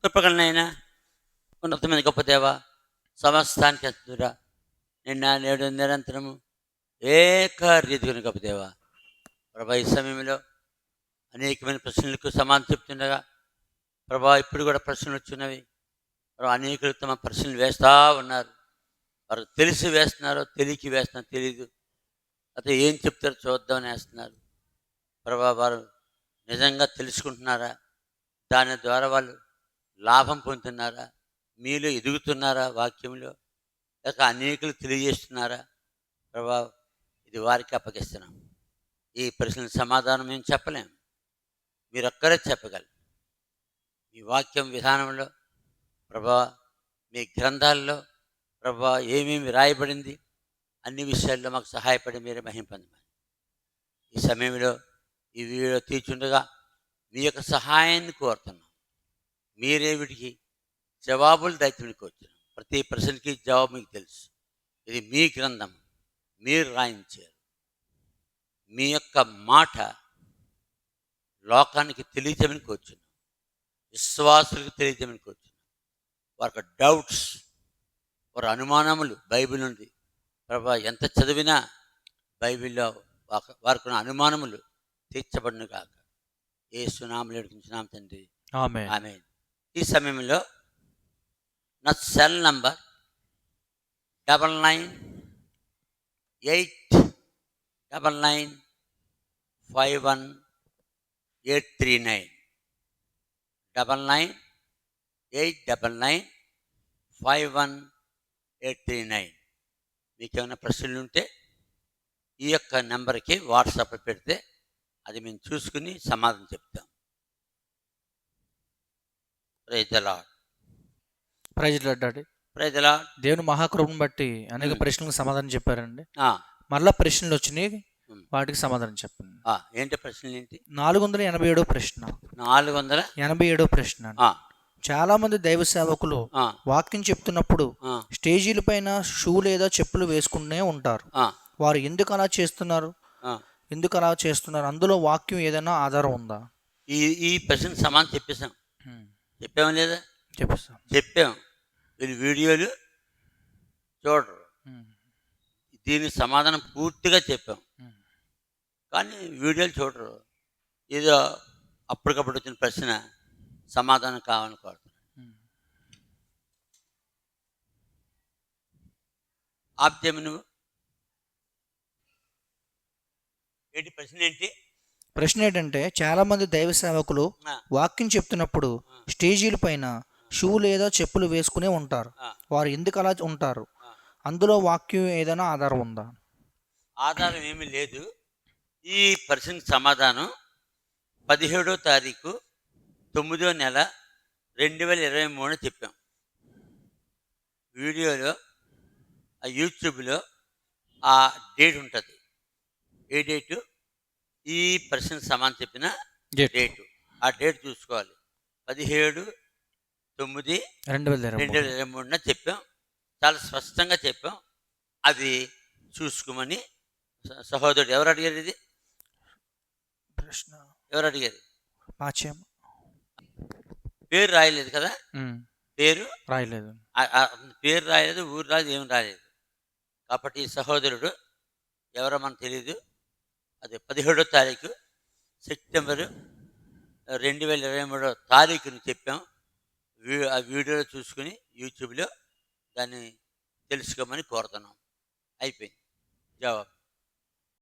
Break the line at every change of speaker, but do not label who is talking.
కృపగలనైనా ఉన్నతమైన గొప్ప దేవ, సమస్తానికి అతురా, నిన్న నేడు నిరంతరము ఏకరీతిగా గొప్ప దేవ. ప్రభా, ఈ సమయంలో అనేకమైన ప్రశ్నలకు సమాధానం చెప్తుండగా ప్రభా, ఇప్పుడు కూడా ప్రశ్నలు వచ్చినవి. ప్రభా, అనేకులు తమ ప్రశ్నలు వేస్తూ ఉన్నారు. వారు తెలిసి వేస్తున్నారో తెలియకి వేస్తున్నారో తెలియదు. అయితే ఏం చెప్తారో చూద్దామని వేస్తున్నారు. ప్రభా, వారు నిజంగా తెలుసుకుంటున్నారా? దాని ద్వారా వాళ్ళు లాభం పొందుతున్నారా? మీలో ఎదుగుతున్నారా? వాక్యంలో లేక అనేకులు తెలియజేస్తున్నారా? ప్రభా, ఇది వారికి అప్పగిస్తున్నాం. ఈ ప్రశ్నల సమాధానం మేము చెప్పలేం, మీరొక్కరే చెప్పగలరు. మీ వాక్యం విధానంలో ప్రభా, మీ గ్రంథాల్లో ప్రభా ఏమేమి రాయబడింది అన్ని విషయాల్లో మాకు సహాయపడి మీరే మహిమ పొందమని ఈ సమయంలో ఈ వీడియో తీర్చుండగా మీ యొక్క సహాయాన్ని కోరుతున్నాం. మీరే వీటికి జవాబులు దయచేయడానికి వచ్చారు. ప్రతి ప్రశ్నకి జవాబు మీకు తెలుసు. ఇది మీ గ్రంథం, మీరు రాయించారు. మీ యొక్క మాట లోకానికి తెలియజేయమని కోరుచున్నాం. విశ్వాసులకు తెలియజేయమని కోరుచున్నాం. వారికి డౌట్స్, వారి అనుమానములు బైబిల్ నుండి ప్రభా ఎంత చదివినా బైబిల్లో వారికి ఉన్న అనుమానములు తీర్చబడును కాక యేసు నామములో వేడుకుంటున్నాం తండ్రి,
ఆమేన్.
ఆమేన్. ఈ సమయంలో నా సెల్ నంబర్ 9989951839 9989951839. మీకేమైనా ప్రశ్నలు ఉంటే ఈ యొక్క నెంబర్కి వాట్సాప్లో పెడితే అది మేము చూసుకుని సమాధానం చెప్తాం. Praise the Lord.
Praise the Lord daddy.
Praise the Lord.
దేవుని మహాకృపను బట్టి అనేక ప్రశ్నలకు సమాధానం చెప్పారండి.
ఆ,
మళ్ళా ప్రశ్నలు వచ్చినాయి, వాటికి సమాధానం చెప్పండి.
ఏంటి ప్రశ్నలు ఏంటి?
487 ప్రశ్న.
487
ప్రశ్న. చాలా మంది దైవ సేవకులు వాక్యం చెప్తున్నప్పుడు స్టేజీల పైన షూ లేదా చెప్పులు వేసుకునే ఉంటారు. వారు ఎందుకు అలా చేస్తున్నారు? అందులో వాక్యం ఏదైనా ఆధారం ఉందా?
ఈ ప్రశ్న సమాధానం చెప్పాము లేదా? చెప్పాం. వీళ్ళు వీడియోలు చూడరు. దీనికి సమాధానం పూర్తిగా చెప్పాం, కానీ వీడియోలు చూడరు. ఏదో అప్పటికప్పుడు వచ్చిన ప్రశ్న సమాధానం కావాలని కోరుతున్నాను. ఆప్తేమి నువ్వు ఏంటి ప్రశ్న ఏంటి?
ప్రశ్న ఏంటంటే, చాలా మంది దైవ సేవకులు వాక్యం చెప్తున్నప్పుడు స్టేజీల పైన షూ లేదా చెప్పులు వేసుకునే ఉంటారు. వారు ఎందుకు అలా ఉంటారు? అందులో వాక్యం ఏదైనా ఆధారం ఉందా?
ఆధారం ఏమీ లేదు. ఈ ప్రశ్నకు సమాధానం 17వ తారీఖు 9వ నెల 2023 చెప్పాం. వీడియోలో యూట్యూబ్లో ఆ డేట్ ఉంటుంది. ఏ డేటు? ఈ ప్రశ్నకు సమాధానం చెప్పిన డేటు. ఆ డేట్ చూసుకోవాలి. 17/9/2023 చెప్పాం. చాలా స్పష్టంగా చెప్పాం. అది చూసుకోమని సహోదరుడు ఎవరు అడిగారు? ఇది
ప్రశ్న
ఎవరు అడిగారు? పేరు రాయలేదు కదా? పేరు రాయలేదు, ఊరు రాయలేదు, ఏం రాయలేదు. కాబట్టి ఈ సహోదరుడు ఎవరో మనకు తెలియదు. అది 17వ తారీఖు సెప్టెంబరు 2023 తారీఖుని చెప్పాం. ఆ వీడియోలో చూసుకుని యూట్యూబ్లో దాన్ని తెలుసుకోమని కోరుతున్నాం. అయిపోయింది జవాబు.